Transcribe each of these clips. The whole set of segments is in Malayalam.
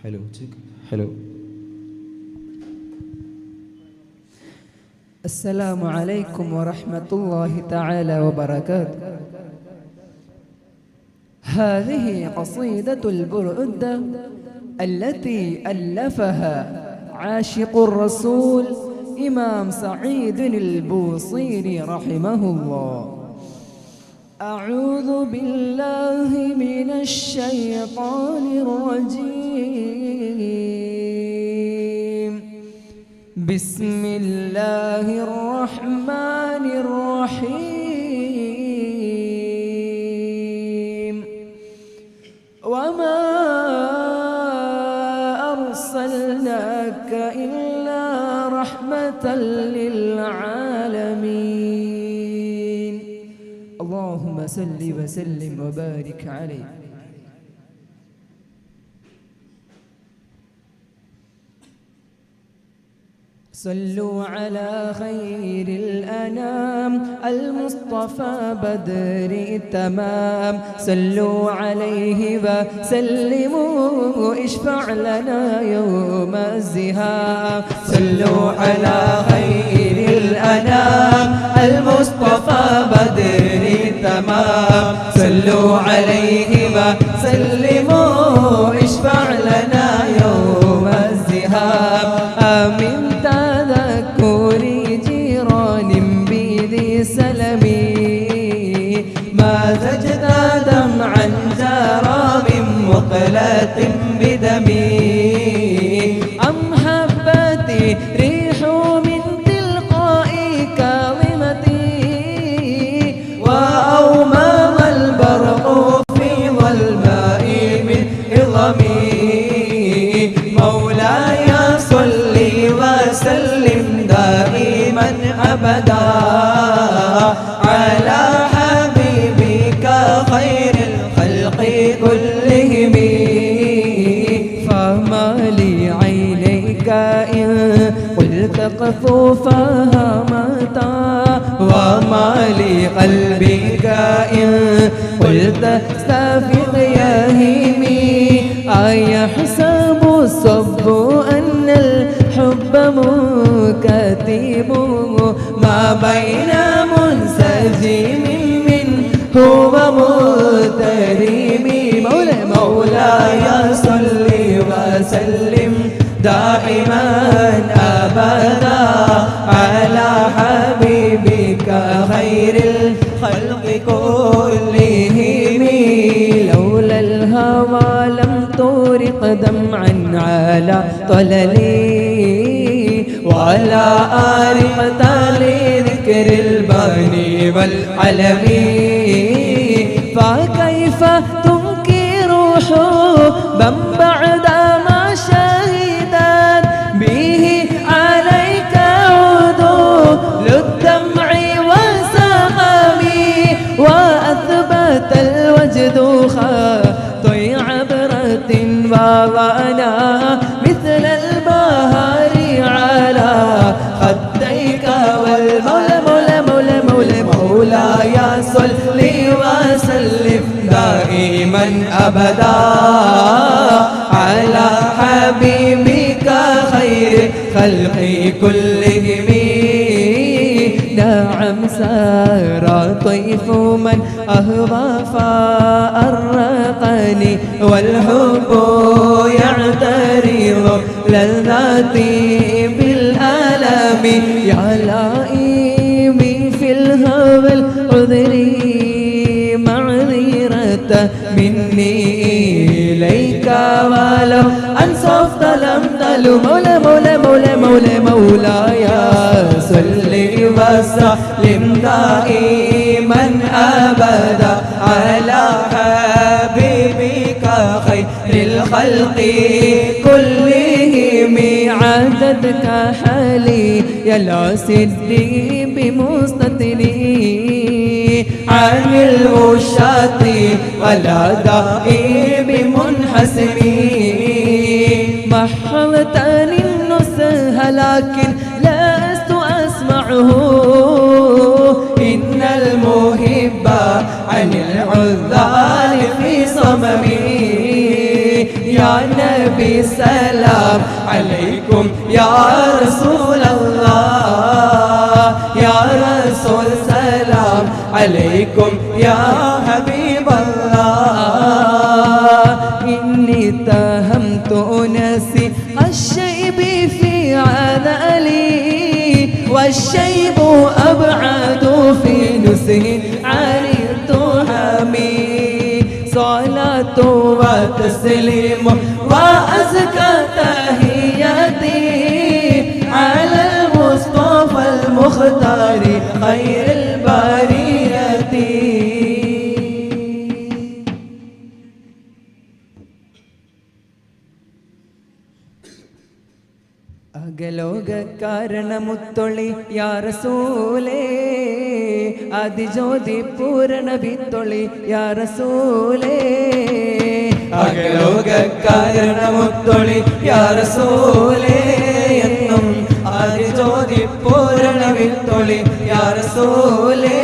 حلو حلو. السلام عليكم ورحمة الله تعالى وبركاته. هذه قصيدة البرودة التي ألفها عاشق الرسول إمام سعيد البوصيري رحمه الله. أعوذ بالله من الشيطان الرجيم. بسم الله الرحمن الرحيم. وما أرسلناك إلا رحمة للعالمين. اللهم صل وسلم وبارك عليه. صلوا على خير الأنام المصطفى بدر التمام. صلوا عليه وسلموا اشفع لنا يوم الزهام. صلوا على خير الأنام المصطفى بدر التمام. صلوا عليه وسلموا اشفع لنا يوم الزهام. آمين تذكر جيران بذي سلمي. ما زجت دمعا جرى من مقلة بدمي. أم حبتي ريح من تلقاء كاظمتي. وأومام البرق في ظلماء من عظمي. مولاي صل وسلم دائما أبدا على حبيبك خير الخلق كلهم. فما لي عينيك إن قلت قفوا فهمتا. وما لي قلبك إن قلت استفق يهيمي. أيحسب الصب أن الحب مكتب ما بين منسجم منه ومغترم. مولاي صل وسلم دائما أبدا على حبيبك خير الخلق كلهم. لولا الهوى لم تورق دمعا على طللي. ولا أرقت لذكر الباني والعلمي. فكيف تنكر حبا بعدما شهدت به عليك عدول الدمع وسقمي. وأثبت الوجد خطي عبرة وغنى مثل البهار على خديك. مولاي صل وسلم دائما أبدا على حبيبك خير خلق كلهم. نعم سار طيف من أهوى فأرقني. والحب يعترض لذاتي بالألم. يا لائمي في الهوى العذري معذرة مني إليك. ولو أنصفت لم تلو. مولاي صل وسلم دائما أبدا على حبيبك خير الخلق كلهم. عددك حالي يا العسدي بمستثني عن الوشاة والأداء بمنحسمي. محضتني النزه لكن لست أسمعه. إن المحب عن العذال في صممي يا نبي سلام عليكم يا رسول الله يا رسول سلام عليكم يا حبيب الله إني اتهمت أناسي الشيب في عذالي والشيب أبعد في نسه عن التهمي صلاة وتسليم وأزكى تحياتي على المصطفى المختار خير البرية അകലോകകാരണമുത്തൊളി യാ റസൂലേ ആദിജ്യോതി പൂരണ വിത്തൊളി യാ റസൂലേ അകലോകകാരണമുത്തൊളി യാ റസൂലേ എന്നും ആദിജ്യോതി പൂരണ വിത്തൊളി യാ റസൂലേ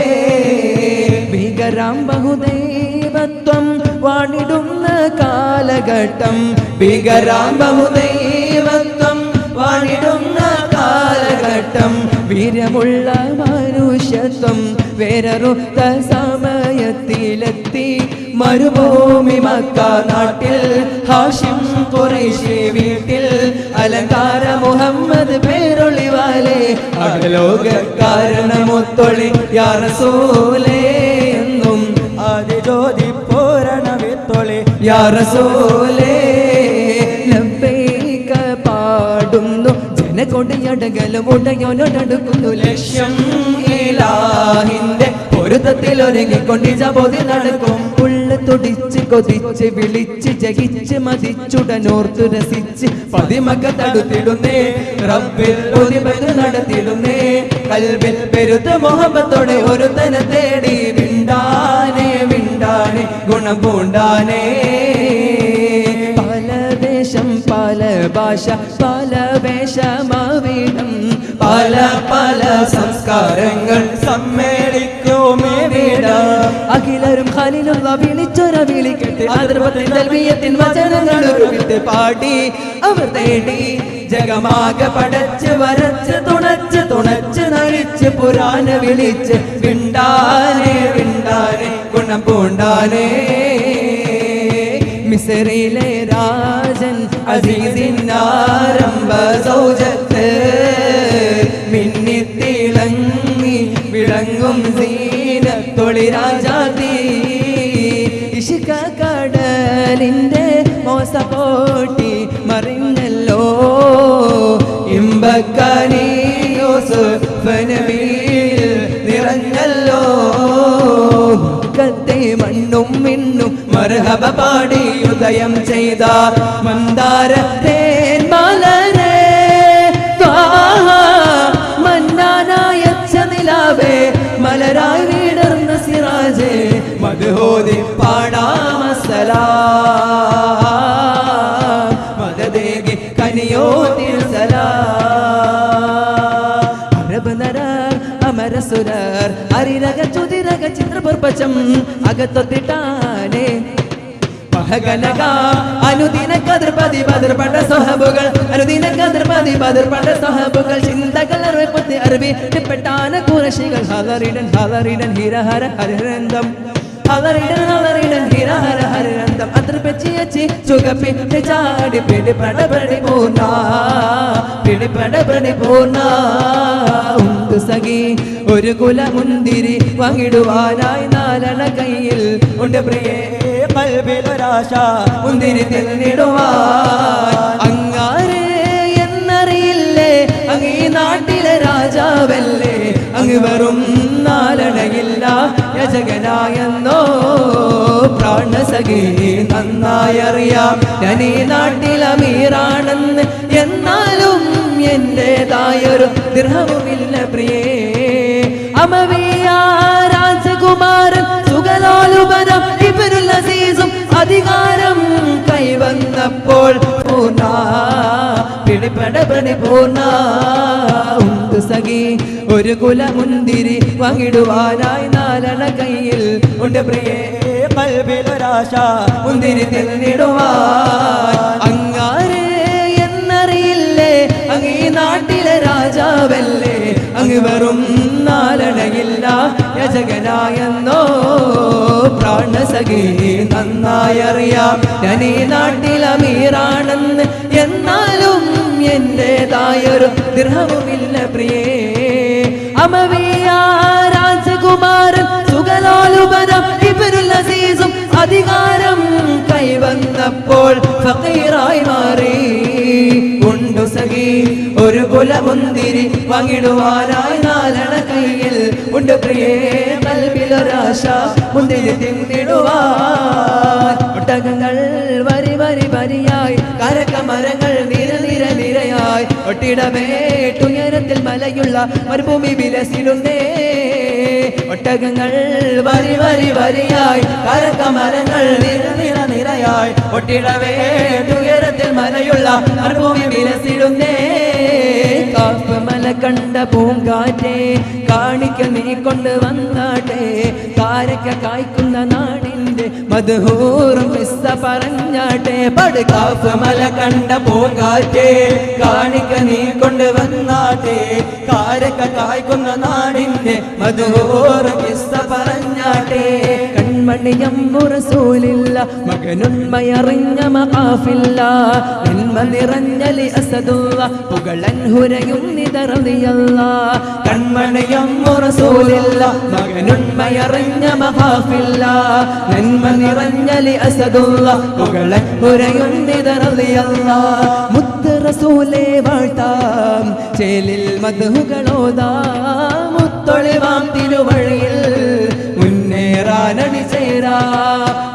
ഭീകരാം ബഹുദൈവത്വം വാണിടുന്ന കാലഘട്ടം ഭീകരാം ബഹുദൈവത്വം വാണിടുന്ന കാലഘട്ടം വീര്യമുള്ള മനുഷ്യത്വം വേരറുത്ത സമയത്തിലെത്തി മരുഭൂമി മക്ക നാട്ടിൽ ഹാഷിം ഖുറൈശി വീട്ടിൽ അലങ്കാര മുഹമ്മദ് പേരൊളിവാലേ അകലോകകാരണമൊത്തൊളി യാ റസൂലേ എന്നും ആദിജ്യോതി പൂരണ വിത്തൊളി യാ റസൂലേ ലബ്ബൈക പാടുന്നു ജനകൊടിയടകലും ഉടയോനോടടുക്കുന്നു ലക്ഷ്യം ഇലാഹിന്റെ പൊരുത്തത്തിൽ ഒരുങ്ങിക്കൊണ്ടിജബോധി നടക്കും ഉള്ളു തുടിച്ച് കൊതിച്ച് വിളിച്ച് ജയിച്ച് മതിച്ചുടനോർത്തു രസിച്ച് പതിമക തടുത്തിടുന്നേ റബ്ബിൽ ഒതിബത് നടത്തിടുന്നേ കൽബിൽ പെരുത്ത മുഹബത്തോടെ ഒരു തന തേടി വിണ്ടാനേ വിണ്ടാനേ ഗുണം പൂണ്ടാനേ പല ദേശം പല ഭാഷ പല വേഷമാവിടം പല പല സംസ്കാരങ്ങൾ സമ്മേളിക്കുമേവിടം അഖിലരും ഖലീലുള്ള വിളിച്ചൊര വിളിക്കട്ടെ ആദർഭത്തിൻ തൽബിയത്തിൻ വചനങ്ങൾ ഉരുവിട്ട് പാടി അവർ തേടി ജഗമാകെ പടച്ച് വരച്ച് തുണച്ച് നഴിച്ച് പുരാന വിളിച്ച് വിണ്ടാനേ വിണ്ടാനേ ഗുണം പൂണ്ടാനേ മിസ്രിലെ രാജൻ അസീസിൻ ആരംഭ സൗജത്ത് മിന്നിത്തിളങ്ങി വിളങ്ങും സീനത്തൊളി രാജാതി ഇഷ്ക കടലിന്റെ മോസപോട്ടി മറിഞ്ഞല്ലോ ഇമ്പക്കനി യൂസുഫ് നബിയിൽ നിറഞ്ഞല്ലോ കത്തെ മണ്ണും മിണ്ണും മർഹബ പാടി ഉദയം ചെയ്ത മന്ദാരത്തേൻ മലരേ മന്നാനായച്ച നിലാവേ മലരായി വീടർന്ന സിറാജേ മദ്ഹോദി പാടാമസലാം മദദേകി കനിയോ തിരുസലാം അറബ് നരർ അമരസുരർ അരിരക ചുതിരക ചിത്രപുർപ്പച്ചം അകത്തൊത്തിട്ടാനേ മഹകനക അനുദിന കതിർപതി ബദർപട സഹബുകൾ അനുദിന കതിർപതി ബദർപട സഹബുകൾ ചിന്തകൾ അറുപത്തി അറുപി പെട്ടാന കുറശികൾ ഹലറിടൻ ഹിരഹര ഹരരന്തം ഹലറിടൻ ഹിരഹര ഹരരന്തം അത്ര പെച്ചിയച്ചി ചുകപ്പി ചാടി പിടിപടപടി പൂർണ്ണ ഉണ്ട് സഖി ഒരു കുലമുന്തിരി വാങ്ങിടുവാനായി നാലണ കയ്യിൽ ഉണ്ട് പ്രിയേ കൽബിലൊരാശ മുന്തിരി തിന്നിടുവാൻ അങ്ങാരെ എന്നറിയില്ലേ അങ്ങ് ഈ നാട്ടിലെ രാജാവല്ലേ അങ്ങ് വെറും നാലണയില്ല യജകനായെന്നോ പ്രാണസഖി നന്നായി അറിയാം ഞാൻ ഈ നാട്ടിൽ അമീറാണെന്ന് എന്നാലും എന്റേതായൊരു ദിർഹവുമില്ല പ്രിയേ അമവിയ രാജകുമാരൻ സുഖലോലുപരം ഇബ്നുൽ അസീസും അധികാരം കൈവന്നപ്പോൾ പൂർണ്ണ പിടിപടപടി പൂർണ്ണ ഉണ്ട് സഖി ഒരു കുലമുന്തിരി വാങ്ങിടുവാനായി നാലണ കയ്യിൽ ഉണ്ട് പ്രിയേ കൽബിലൊരാശ മുന്തിരി തിന്നിടുവാൻ. അങ്ങാരെ എന്നറിയില്ലേ അങ്ങ് ഈ നാട്ടിലെ രാജാവല്ലേ, അങ്ങ് വെറും നാലണയില്ല യജകനായെന്നോ പ്രാണസഖി നന്നായി അറിയാം ഞാൻ ഈ നാട്ടിൽ അമീറാണെന്ന്. എന്നാലും എന്റേതായൊരു ദിർഹവുമില്ല പ്രിയേ. അമവിയ രാജകുമാരൻ സുഖലോലുപനം ഇബ്നുൽ അസീസും അധികാരം കൈവന്നപ്പോൾ ഫഖീറായി മാറി. ഉണ്ടു സഖി ഒരു കുലമുന്തിരി വാങ്ങിടുവാനായി നാലണ കയ്യിൽ ഉണ്ട് പ്രിയേ കൽബിലൊരാശ മുന്തിരി തിന്നിടുവാൻ. ഒട്ടകങ്ങൾ വരി വരി വരിയായി കരക്കമരങ്ങൾ നിര നിര നിരയായി ഒട്ടിടമേട്ടുയരത്തിൽ മലയുള്ള മരുഭൂമി വിലസിടുന്നേ. ഒട്ടകങ്ങൾ വരി വരി വരിയായി കരക്കമരങ്ങൾ നിര നിര നിരയായി ഒട്ടിടമേട്ടുയരത്തിൽ മലയുള്ള മരുഭൂമി വിലസിടുന്നേ. കാഫ് മല കണ്ട പൂങ്കാറ്റേ കാണിക്ക നീ കൊണ്ട് വന്നാട്ടെ, കാരക്ക കായ്ക്കുന്ന നാടിന്റെ മദ്ഹൂറും കിസ്സ പറഞ്ഞാട്ടെ. പട് കാഫ് മല കണ്ട പൂങ്കാറ്റേ കാണിക്ക നീ കൊണ്ട് വന്നാട്ടെ, കാരക്ക കായ്ക്കുന്ന നാടിന്റെ മദ്ഹൂറും കിസ്സ പറഞ്ഞാട്ടെ. കൺമണിയം റസൂലില്ല മകനുന്മയറിഞ്ഞ മഖാഫില്ല, നന്മ നിറഞ്ഞലി അസദുള്ള പുകളൻ ഹുരയും നിതറിയല്ല. കൺമണിയം റസൂലില്ല മകനുന്മയറിഞ്ഞ മഖാഫില്ല, നന്മ നിറഞ്ഞലി അസദുള്ള പുകളൻ ഹുരയും നിതറിയല്ല. മുത്ത് റസൂലേ വാഴ്ത്താം ചേലിൽ മദ്ഹുകളോതാം, മുത്തൊളിവാം തിരുവഴിയിൽ മുന്നേറാനണി ചേരാ.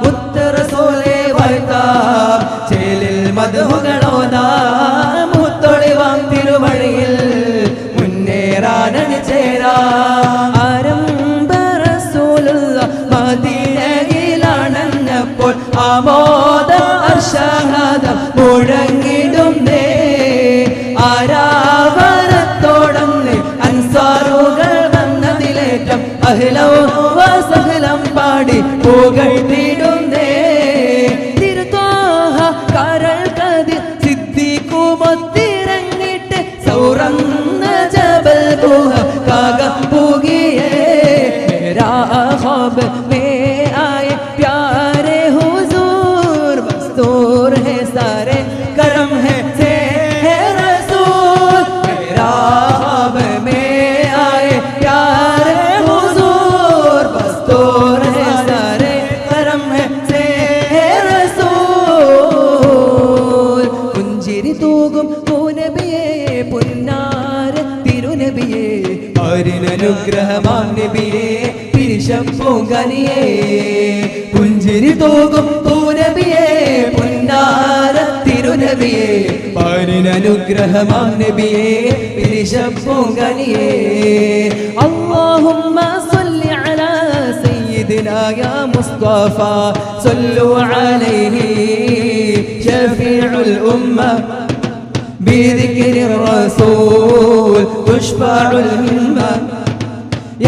മുത്ത് റസൂലേ വാഴ്ത്താം ചേലിൽ മദ്ഹുകളോതാം, മുത്തൊളിവാം തിരുവഴിയിൽ മുന്നേറാനണി ചേരാ. ആരംഭ റസൂലുള്ള മദീനയിലാണെന്നപ്പോൾ ആമോദ അർഷാദം മുഴങ്ങിടുന്നേ. ആരാവരത്തോടൊന്ന് അൻസാറുകൾ വന്നതിലേറ്റം അഹ്ലം വസഹ്ലം പാടി പുകഴ്ത്തിടുന്നേ. തിരുത്വാഹ കരൾ കതിർ സിദ്ദീഖുമൊത്തിറങ്ങിട്ട് സൗറന്ന ജബൽ ഗുഹ കാകം പൂകിയേ. മേരാ ഖ്വാബ് മേ ആയെ പ്യാരെ ഹുസൂർ, മസ്തൂർ ഹെ സാരെ करम है से है रसूल. मेरा ख्वाब में आए प्यारे हुजूर, बस्तूर है सारे करम है से है रसूल. പുഞ്ചിരി തൂകും പൂനബിയേ പുന്നാര തിരുനബിയേ, അനുഗ്രഹമാം നബിയേ തിരിശപ്പൂങ്കനിയേ. പുഞ്ചിരി തൂകും പൂനബിയേ പുന്നാര തിരുനബിയേ, അനുഗ്രഹമാം നബിയേ തിരിശപ്പൂങ്കനിയേ. അല്ലാഹുമ്മ സ്വല്ലി അലാ സയ്യിദിനാ യാ മുസ്തഫ, സ്വല്ലു അലൈഹി ശഫീഉൽ ഉമ്മ بذكر الرسول تشفع الهمة.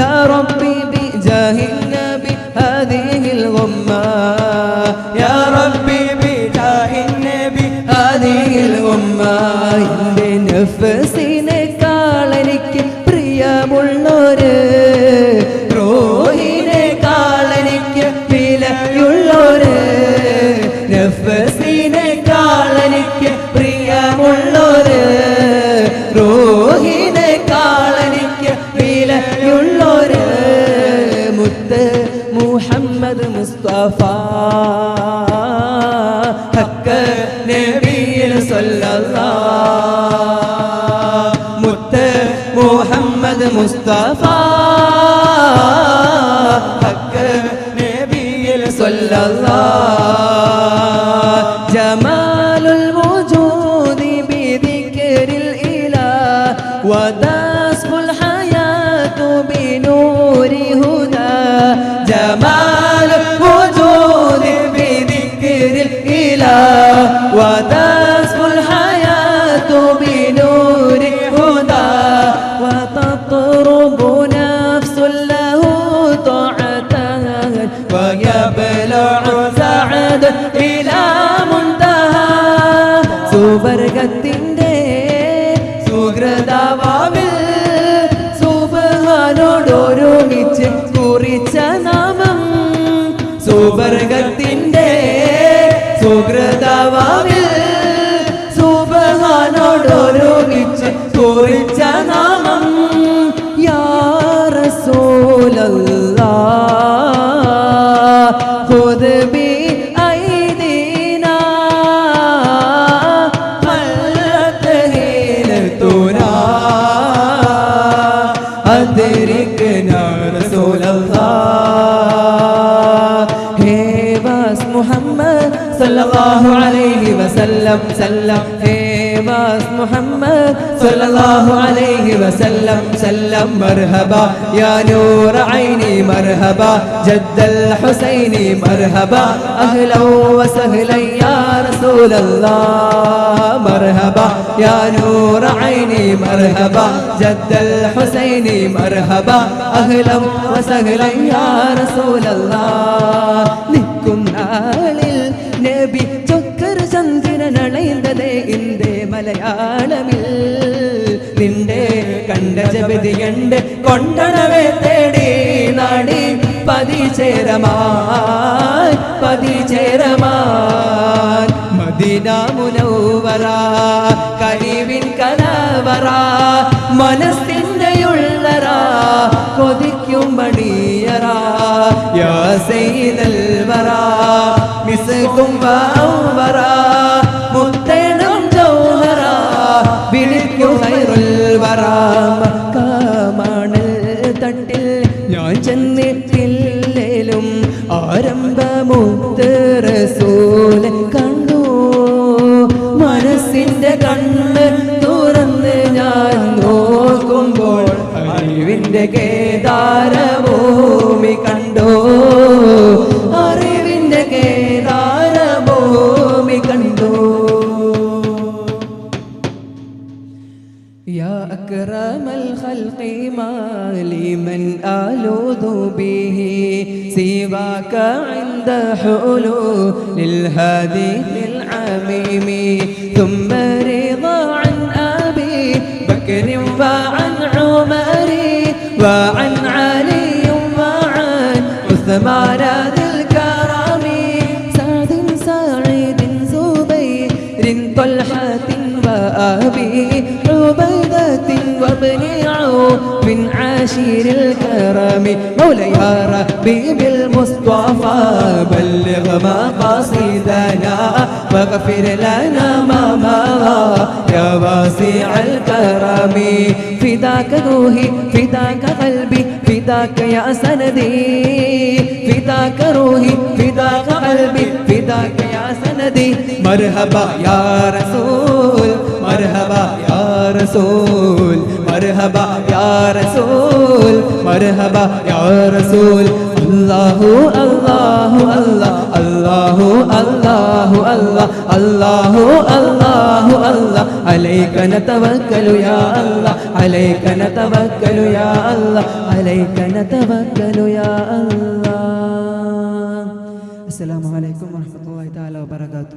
يا ربي بجاه النبي هذه الغمة، يا ربي بجاه النبي هذه الغمة. എൻ്റെ നഫ്സിനേക്കാൾ എനിക്ക് പ്രിയമുള്ളൊരു, റൂഹിനേക്കാൾ എനിക്ക് വിലയുള്ളൊരു, നഫ്സിനേക്കാൾ എനിക്ക് പ്രിയമുള്ളൊരു, റൂഹിനേക്കാൾ എനിക്ക് വിലയുള്ളൊരു മുത്ത് മുഹമ്മദ് മുസ്തഫ ഹക്ക് നബിയിൽ സല്ലല്ലാഹ്. മുത്ത് മുഹമ്മദ് മുസ്തഫ ഹക്ക് നബിയിൽ സല്ലല്ലാഹ്. ജമാലുൽ വജൂദി ബിദിക്രിൽ ഇലാഹ് വദസ്മുൽ ഹയാതു ബിനൂരി ഹുദാ. ജമാലുൽ വജൂദി ബിദിക്രിൽ ഇലാഹ് വദസ്മുൽ ഹയാതു ബിനൂരി ഹുദാ. വതത്റുബു നഫ്സുൻ ലഹു ത്വഅതൻ ويبلع سعد إلى منتهى സുവർഗത്തിന്റെ സുഹൃദാവാവിൽ സുബ്ഹാനോടൊരുമിച്ച് കുറിച്ച നാമം സുവർഗത്തിന്റെ സുഹൃദാവാവിൽ സുബ്ഹാനോടൊരുമിച്ച് കുറിച്ച നാമം യാ റസൂലല്ലാഹ് ഖുദ് ബി ഐദീനാ മല്ലതഹീലതുനാ അദ്രിക്നാ റസൂലല്ലാഹ് ഹേ വാസ് മുഹമ്മദ് സല്ലല്ലാഹു അലൈഹി വസല്ലം സല്ലം ഹേ വാസ് മുഹമ്മദ് സല്ലല്ലാഹു അലൈഹി വസല്ലം സല്ലം മർഹബ യാ നൂർ ഐനി മർഹബ ജദ്ദൽ ഹുസൈനി മർഹബ അഹ്ലൻ വസഹ്ലൻ യാ റസൂലല്ലാഹ് മർഹബ യാ നൂർ ഐനി മർഹബ ജദ്ദൽ ഹുസൈനി മർഹബ അഹ്ലൻ വസഹ്ലൻ യാ റസൂലല്ലാഹ് നിൽക്കും നാളിൽ നബി ചൊക്കർ ചന്ദ്രനണയുന്നത് ഇന്ത്യ മലയാളമിൽ നിന്റെ കണ്ട ജപതിയണ്ട് കൊണ്ടണവേ തേടി നാടി പതിചേരമാൻ മദീന മുനവ്വറ കരീവിൻ കലവറ മനസ്സിന്റെ ഉള്ളറ കൊതിക്കും മണിയറ യാ സയ്യിദൽ വറ മിസ്കും വഅവറ മുത്തണം ജൗഹറ വിളിക്കും ഖൈറുൽ വറ മക്കാമണൽ തട്ടിൽ ഞാൻ ചെന്നിട്ടില്ലേലും ആരംഭമുത്ത് റസൂൽ കണ്ടു മനസ്സിന്റെ കണ്ണ് തുറന്ന് ഞാൻ നോക്കുമ്പോൾ അറിവിന്റെ കേദാരഭൂമി കണ്ടു അറിവിന്റെ കേദാരഭൂമി കണ്ടു يا أكرم الخلق ما لي من ألوذ به سواك عند حلول الهادي العميم ثم رضا عن أبي بكر وعن عمر وعن علي وعن عثمان ذي الكرم سعد سعيد زبير طلحة وأبي عبيدة وابن عوف من عاشر الكرم مولاي يا ربي بالمصطفى بلغ مقاصدنا واغفر لنا ما مضى يا واسع الكرم فداك روحي فداك قلبي فداك يا سندي فداك روحي فداك قلبي فداك يا سندي مرحبا يا رسول مرحبا يا رسول مرحبا يا رسول مرحبا يا رسول الله الله الله الله الله الله الله الله الله عليك نتوكل يا الله عليك نتوكل يا الله عليك نتوكل يا الله السلام عليكم ورحمة الله تعالى وبركاته